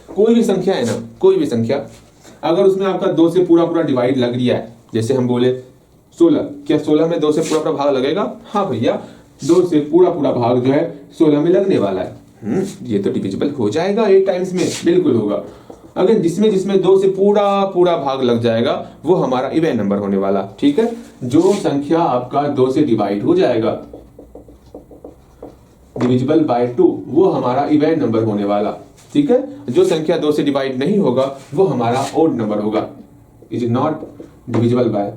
कोई भी संख्या है ना, कोई भी संख्या अगर उसमें आपका 2 से पूरा डिवाइड लग रहा है, जैसे हम बोले 16, क्या 16 में 2 से पूरा भाग लगेगा? हाँ भैया 2 से पूरा भाग जो है 16 में लगने वाला है। ये तो डिविजिबल हो जाएगा 8 टाइम्स में, बिल्कुल होगा। अगर जिसमें 2 से पूरा भाग लग जाएगा वो हमारा इवेंट नंबर होने वाला, ठीक है। जो संख्या आपका 2 से डिवाइड हो जाएगा डिविजिबल बाय 2 वो हमारा इवेंट नंबर होने वाला, ठीक है। जो संख्या 2 से डिवाइड नहीं होगा वो हमारा ओड नंबर होगा, इज नॉट डिविजिबल बाय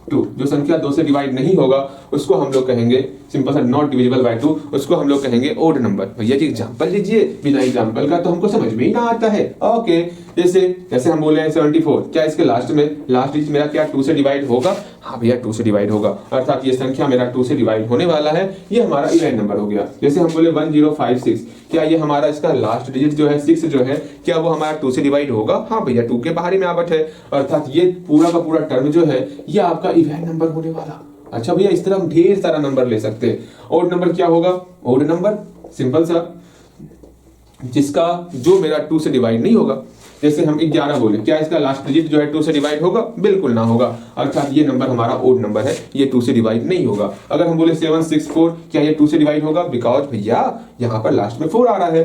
2। जो संख्या 2 से डिवाइड नहीं होगा उसको हम लोग कहेंगे सिंपल सा नॉट डिविजिबल बाय 2, उसको हम लोग कहेंगे ओड नंबर। भैया जी एग्जांपल लीजिए, बिना एग्जांपल का तो हमको समझ में ही ना आता है। ओके जैसे हम बोले हैं 74, क्या इसके लास्ट डिजिट मेरा क्या 2 से डिवाइड होगा? हाँ भैया 2 से डिवाइड होगा, अर्थात ये संख्या मेरा 2 से डिवाइड होने वाला है, ये हमारा इवेंट नंबर हो गया। जैसे हम बोले 1056, क्या ये हमारा इसका लास्ट डिजिट जो है 6 जो है क्या वो हमारा 2 से डिवाइड होगा? हाँ भैया 2 के बाहरी में आवट है, अर्थात ये पूरा का पूरा टर्म जो है ये आपका इवेंट नंबर होने वाला। अच्छा भैया इस तरह हम ढेर सारा नंबर ले सकते हैं। ओड नंबर क्या होगा? ओड नंबर सिंपल सा जिसका जो मेरा 2 से डिवाइड नहीं होगा। जैसे हम 11 बोले, क्या इसका लास्ट डिजिट जो है 2 से डिवाइड होगा? बिल्कुल ना होगा, अर्थात ये नंबर हमारा ओड नंबर है, ये 2 से डिवाइड नहीं होगा। अगर हम बोले 764, क्या ये 2 से डिवाइड होगा? बिकॉज भैया यहाँ पर लास्ट में 4 आ रहा है,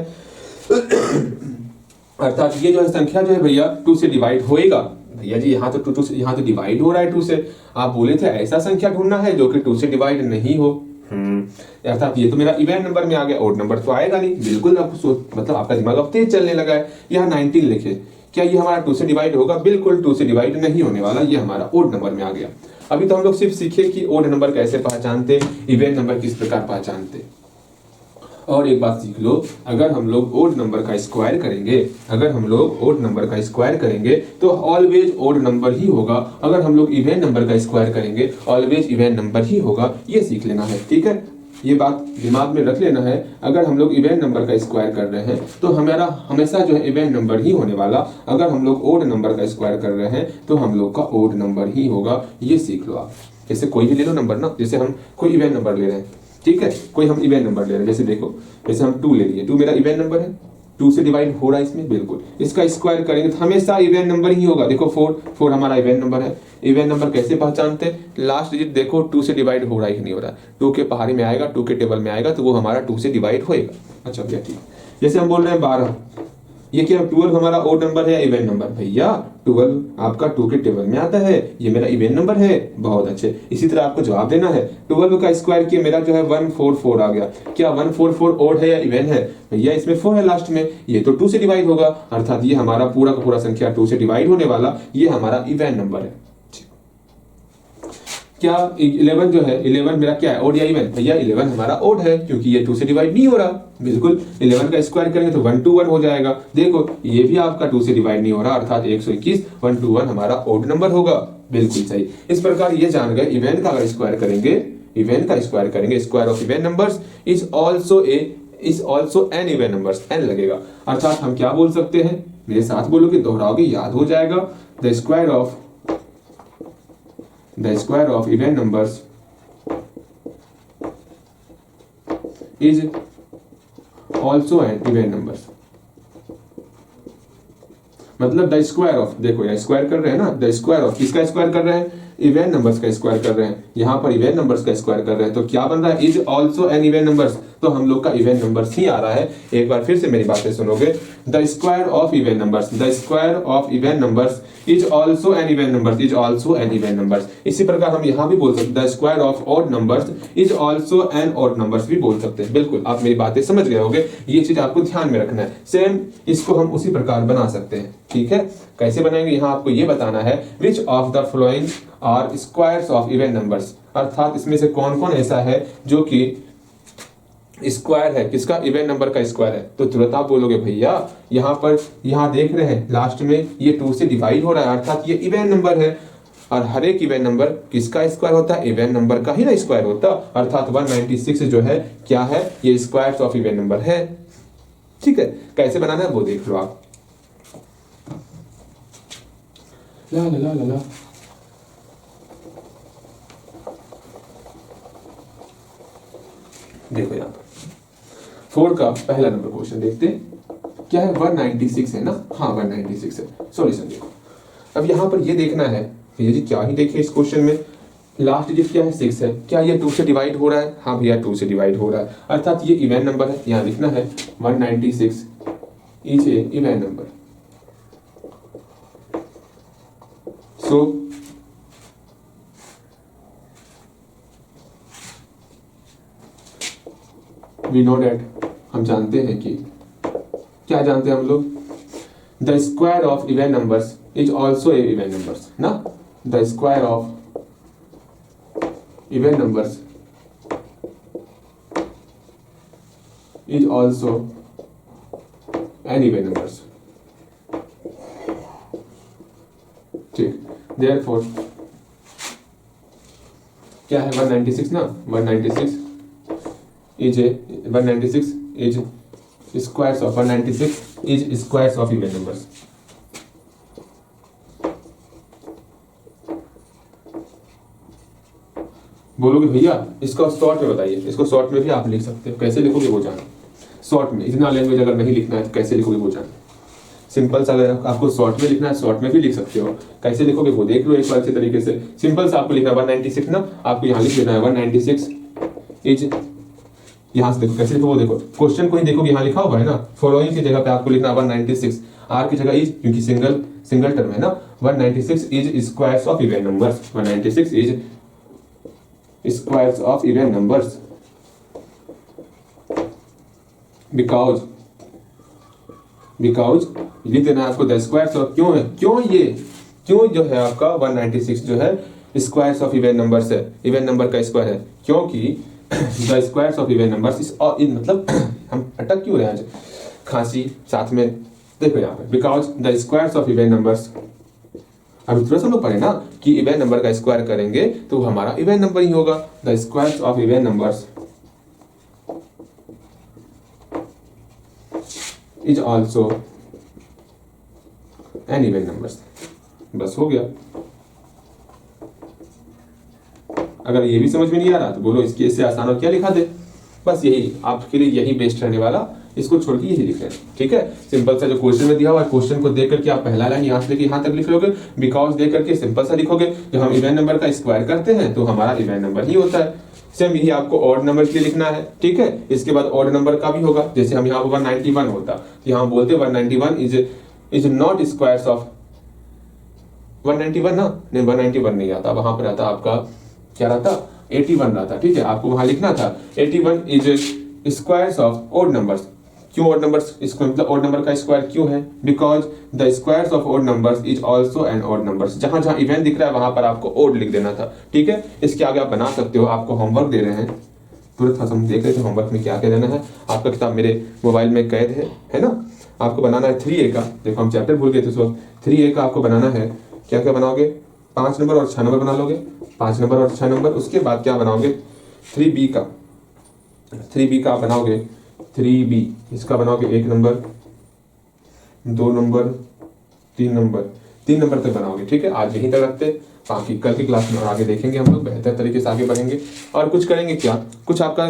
अर्थात ये जो है संख्या जो है भैया 2 से डिवाइड होएगा। भैया जी यहाँ तो डिवाइड हो रहा है 2 से, आप बोले थे ऐसा संख्या ढूंढना है जो कि 2 से डिवाइड नहीं हो, अर्थात ये तो मेरा इवेंट नंबर में आ गया, ओड नंबर तो आएगा नहीं। बिल्कुल आपको मतलब आपका दिमाग अब तेज चलने लगा है। यहाँ 19 लिखे, क्या ये हमारा 2 से डिवाइड होगा? बिल्कुल 2 से डिवाइड नहीं होने वाला, ये हमारा ओड नंबर में आ गया। अभी तो हम लोग सिर्फ सीखे कि ओड नंबर कैसे पहचानते, इवेंट नंबर किस प्रकार पहचानते। और एक बात सीख लो, अगर हम लोग ओड नंबर का स्क्वायर करेंगे तो ऑलवेज ओड नंबर ही होगा। अगर हम लोग इवेंट नंबर का स्क्वायर करेंगे ऑलवेज इवेंट नंबर ही होगा, ये सीख लेना है, ठीक है। ये बात दिमाग में रख लेना है। अगर हम लोग इवेंट नंबर का स्क्वायर कर रहे हैं तो हमारा हमेशा जो है इवेंट नंबर ही होने वाला। अगर हम लोग ओड नंबर का स्क्वायर कर रहे हैं तो हम लोग का ओड नंबर ही होगा, ये सीख लो आप। जैसे कोई भी ले लो नंबर ना, जैसे हम कोई इवेंट नंबर ले रहे हैं, ठीक है, कोई हम इवेंट नंबर ले रहे हैं, जैसे देखो जैसे हम 2 ले लिए, 2 मेरा इवेंट नंबर है, 2 से डिवाइड हो रहा है इसमें, बिल्कुल इसका स्क्वायर करेंगे तो हमेशा इवेंट नंबर ही होगा। देखो 4 हमारा इवेंट नंबर है। इवेंट नंबर कैसे पहचानते हैं? लास्ट डिजिट देखो 2 से डिवाइड हो रहा ही नहीं हो रहा, 2 के पहाड़ी में आएगा, 2 के टेबल में आएगा तो वो हमारा 2 से डिवाइड होएगा। अच्छा भैया ठीक, जैसे हम बोल रहे हैं 12, ये क्या 12 हमारा ओड नंबर है या इवेंट नंबर? भैया 12 आपका 2 के टेबल में आता है, ये मेरा इवेंट नंबर है। बहुत अच्छे, इसी तरह आपको जवाब देना है। 12 का स्क्वायर किया, मेरा जो है 144 आ गया। क्या 144 ओड है या इवेंट है? भैया इसमें 4 है लास्ट में, ये तो 2 से डिवाइड होगा, अर्थात ये हमारा पूरा का पूरा संख्या 2 से डिवाइड होने वाला, ये हमारा इवेंट नंबर है। क्या 11 जो है 11 मेरा क्या है, ओड या इवन? भैया 11 हमारा ओड है क्योंकि ये 2 से डिवाइड नहीं हो रहा। बिल्कुल 11 का स्क्वायर करेंगे तो 1 to 1 हो जाएगा। देखो ये भी आपका 2 से डिवाइड नहीं हो रहा, अर्थात 121 1 to 1 हमारा ओड नंबर होगा। बिल्कुल सही। इस प्रकार ये जान गए इवन का अगर स्क्वायर करेंगे, इवन का स्क्वायर करेंगे, square of even numbers is also an even numbers, an लगेगा। अर्थात हम क्या बोल सकते हैं, मेरे साथ बोलोगे, दोहराओगे, याद हो जाएगा। The square of even numbers is also an even numbers. मतलब द स्क्वायर ऑफ, देखो यहाँ स्क्वायर कर रहे हैं ना, द स्क्वायर ऑफ किसका स्क्वायर कर रहे हैं, इवन नंबर्स का स्क्वायर कर रहे हैं। यहाँ पर इवन नंबर्स का स्क्वायर कर रहे हैं तो क्या बन रहा है, is also an even numbers. तो हम लोग का इवन नंबर्स ही आ रहा है। एक बार फिर से मेरी बातें सुनोगे, the square of even numbers, the square of even numbers is also an even numbers, is also an even numbers. इसी प्रकार हम यहाँ भी बोल सकते हैं the square of odd numbers is also N odd numbers भी बोल सकते हैं। बिल्कुल आप मेरी बातें समझ गए होगे, ये चीज आपको ध्यान में रखना है। सेम इसको हम उसी प्रकार बना सकते हैं। ठीक है, कैसे बनाएंगे, यहाँ आपको ये बताना है which of the following are squares of even numbers, अर्थात इसमें से कौन कौन ऐसा है जो कि स्क्वायर है, किसका, इवन नंबर का स्क्वायर है। तो तुरंत आप बोलोगे भैया यहाँ पर, यहाँ देख रहे हैं लास्ट में ये 2 से डिवाइड हो रहा है, अर्थात ये इवन नंबर है। और हर एक इवन नंबर किसका स्क्वायर होता है, इवन नंबर का ही ना स्क्वायर होता, अर्थात 196 जो है क्या है, ये स्क्वायर्स ऑफ इवन नंबर है। ठीक है, कैसे बनाना है वो देख लो आप। ला ला ला ला ला। देखो यहाँ पर 4 का पहला नंबर क्वेश्चन देखते हैं। क्या है, 196 है ना, हाँ 196 है। सॉल्यूशन देखो, अब यहाँ पर ये देखना है भैया जी, क्या ही देखे इस क्वेश्चन में, लास्ट डिजिट क्या है, 6 है। क्या ये 2 से डिवाइड हो रहा है, हाँ भैया 2 से डिवाइड हो रहा है, अर्थात ये इवन नंबर है। यहाँ लिखना है 196 is a even number. So we know that, हम जानते हैं कि, क्या जानते हैं हम लोग, the square of even numbers is also a even numbers ना, the square of even numbers is also an even numbers. ठीक, देयरफॉर क्या है, 196 ना, 196 is 196 is squares of 196 is squares of even numbers. बोलोगे भैया इसको शॉर्ट में बताइए, इसको शॉर्ट में भी आप लिख सकते हो, कैसे लिखोगे वो जानो। शॉर्ट में इतना लैंग्वेज अगर नहीं लिखना है तो कैसे लिखोगे वो जानो। सिंपल सा अगर आपको शॉर्ट में लिखना है, शॉर्ट में भी लिख सकते हो, कैसे लिखोगे वो देख लो एक बार अच्छे तरीके से। सिंपल सा आपको लिखना है 196 ना, आपको यहाँ लिख देना है 196 इज, यहाँ से देखो कैसे लिखो वो देखो, क्वेश्चन को ही देखोगे यहाँ लिखा हुआ है ना, फॉलोइंग की जगह पे आपको लिखना 196, आर की जगह इज क्योंकि सिंगल टर्म है ना, 196 is squares of even numbers, 196 is squares of even numbers because लिख देना आपको द स्क्वायर्स ऑफ, क्यों है, क्यों जो है आपका 196 जो है स्क्वायर्स ऑफ इवन नंबर्स है, इवन नंबर का स्क्वायर है, क्योंकि the squares of even numbers is मतलब हम अटक क्यों रहे हैं आज, खांसी साथ में, देखो यहाँ पे because the squares of even numbers, अभी थोड़ा सा लोग पढ़े ना कि इवन नंबर का स्क्वायर करेंगे तो हमारा इवन नंबर ही होगा। The squares of even numbers is also an even numbers. बस हो गया। अगर ये भी समझ में नहीं आ रहा तो बोलो इसके इससे आसान और क्या लिखा दे, बस यही आपके लिए यही बेस्ट रहने वाला, इसको छोड़ के यही लिख लेना। ठीक है, सिंपल सा जो क्वेश्चन में दिया हुआ है, क्वेश्चन को देख करके आप पहला लाइन यहाँ से लेके यहाँ तक लिख लोगे, बिकॉज देख करके सिंपल सा लिखोगे। जब हम इवन नंबर का स्क्वायर करते हैं तो हमारा इवन नंबर ही होता है। सेम यही आपको ऑड नंबर के लिए लिखना है। ठीक है, इसके बाद ऑड नंबर का भी होगा, जैसे हम यहाँ पर 191 होता, यहाँ बोलते 191 इज नॉट स्क्वायर्स ऑफ 191 ना, नहीं 191 नहीं आता, वहां पर आता आपका क्या रहता, 81 रहता। ठीक है, आपको वहां लिखना था 81 is squares of odd numbers, क्यों ऑड नंबर्स, इसको मतलब ऑड नंबर का स्क्वायर क्यों है? Because the squares of odd numbers is also an odd numbers. जहां जहां इवेंट दिख रहा है वहां पर आपको ऑड लिख देना था, ठीक है। इसके आगे आप बना सकते हो, आपको होमवर्क दे रहे हैं, तुरंत हम देख रहे थे होमवर्क में क्या क्या देना है। आपका किताब मेरे मोबाइल में कैद है ना। आपको बनाना है 3A का, देखो हम चैप्टर भूल गए थे उस वक्त। 3A का आपको बनाना है, क्या क्या बनाओगे? 5 नंबर और 6 नंबर बना लोगे, 5 नंबर और 6 नंबर। उसके बाद क्या बनाओगे? 3B का, 3B का आप बनाओगे 3B, इसका बनाओगे 1 नंबर, 2 नंबर, 3 नंबर, 3 नंबर तक बनाओगे, ठीक है। आज यहीं तक रखते, बाकी कल की क्लास में और आगे देखेंगे हम लोग, बेहतर तरीके से आगे बढ़ेंगे। और कुछ करेंगे क्या, कुछ आपका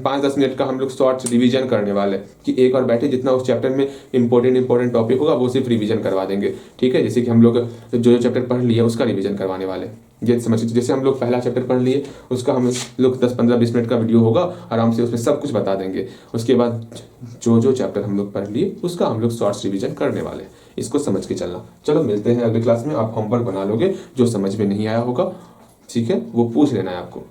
5-10 मिनट का हम लोग शॉर्ट रिवीजन करने वाले हैं कि एक और बैठे जितना उस चैप्टर में इंपॉर्टेंट टॉपिक होगा वो सिर्फ रिवीजन करवा देंगे, ठीक है। जैसे कि हम लोग जो चैप्टर पढ़ लिए उसका रिवीजन करवाने वाले, ये समझ। जैसे हम लोग पहला चैप्टर पढ़ लिए, उसका हम लोग 10-15-20 मिनट का वीडियो होगा, आराम से उसमें सब कुछ बता देंगे। उसके बाद जो चैप्टर हम लोग पढ़ लिए उसका हम लोग शॉर्ट्स रिवीजन करने वाले हैं। इसको समझ के चलना। चलो मिलते हैं अगली क्लास में। आप होमवर्क बना लोगे, जो समझ में नहीं आया होगा, ठीक है, वो पूछ लेना है आपको।